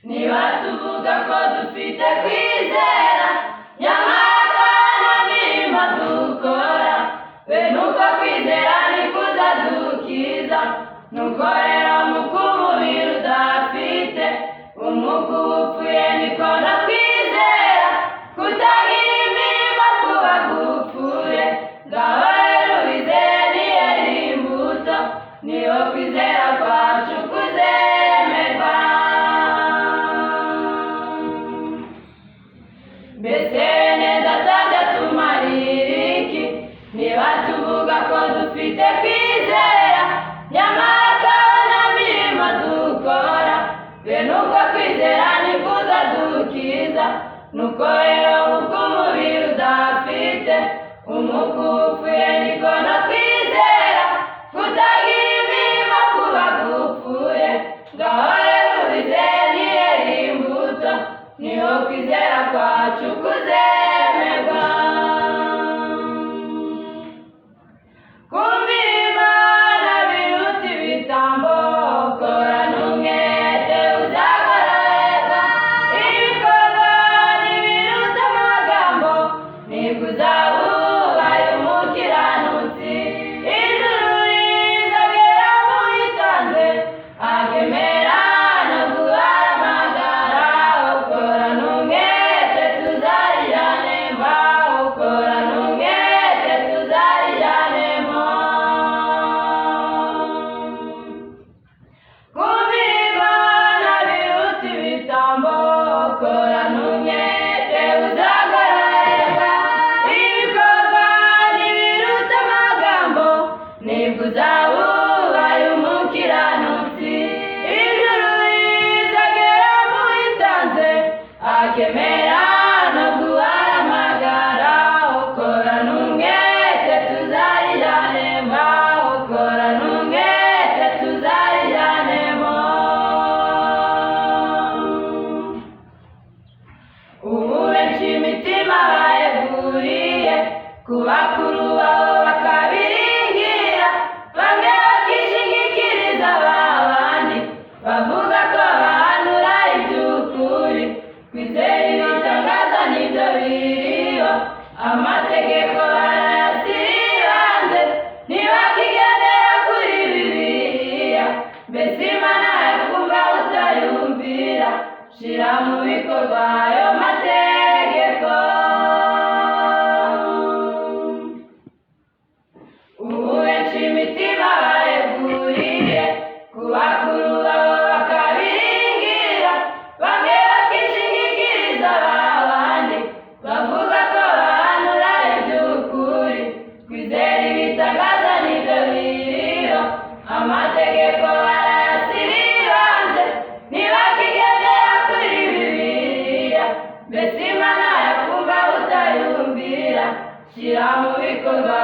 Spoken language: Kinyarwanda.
niba tuvuga ko dufite kwizera nyamara nta mirimo dukora, bene uko kwizera nikuza dukiza. Nuko rero muko umubiri udafite umwuka uba upfuye, niko no kwizera kutagira imirimo kuba gupfuye. Ngaho rero wizere niyera imbuto, niho kwizera kwacu kuzemerwa. Mbese neza atajya tumarira iki niba tuvuga ko dufite kwizera nyamara nta mirimo dukora, bene uko kwizera nikuza dukiza. Nuko rero uko umubiri udafite umwuka uba upfuye, niko no kwizera kutagira imirimo kuba gupfuye. Ngaho rero wizere niyera imbuto, niho kwizera kwacu kuzemerwa. Kumvira Imana biruta ibitambo, korana umwete uzagororerwa. Ibikorwa ntibiruta amagambo, nibwo uzaba ubaye umukiranutsi. Ijuru rizagera mu witonze, akemera no guhamagara. Ukorana umwete tuzarijyanemo, ukorana umwete tuzarijyanemo. Kumvira Imana biruta ibitambo, korana umwete uzagororerwa. Ibikorwa ntibiruta amagambo, nibwo uzaba ubaye umukiranutsi. Ijuru rizagera mu witonze, akemera no guhamagara. Ukorana umwete tuzarijyanemo, ukorana umwete tuzarijyanemo. Ubu benshi imitima bayeguriye ku bakuru babo bakabiringira, bamwe bakishingikiriza babandi bavuga ko bahanura iby'ukuri. Kwizera ibitangaza nibyo biriho, amategeko barayashyira hanze, ntibakigendera kuri Bibiliya. Mbese Imana yakumva utayumvira, shira mu bikorwa ayo mategeko. Ubu benshi imitima bayeguriye ku bakuru babo bakabiringira, bamwe bakishingikiriza babandi bavuga ko bahanura iby'ukuri. Kwizera ibitangaza nibyo biriho, amategeko barayashyira hanze, ntibakigendera kuri Bibiliya. Mbese Imana yakumva utayumvira, shira mu bikorwa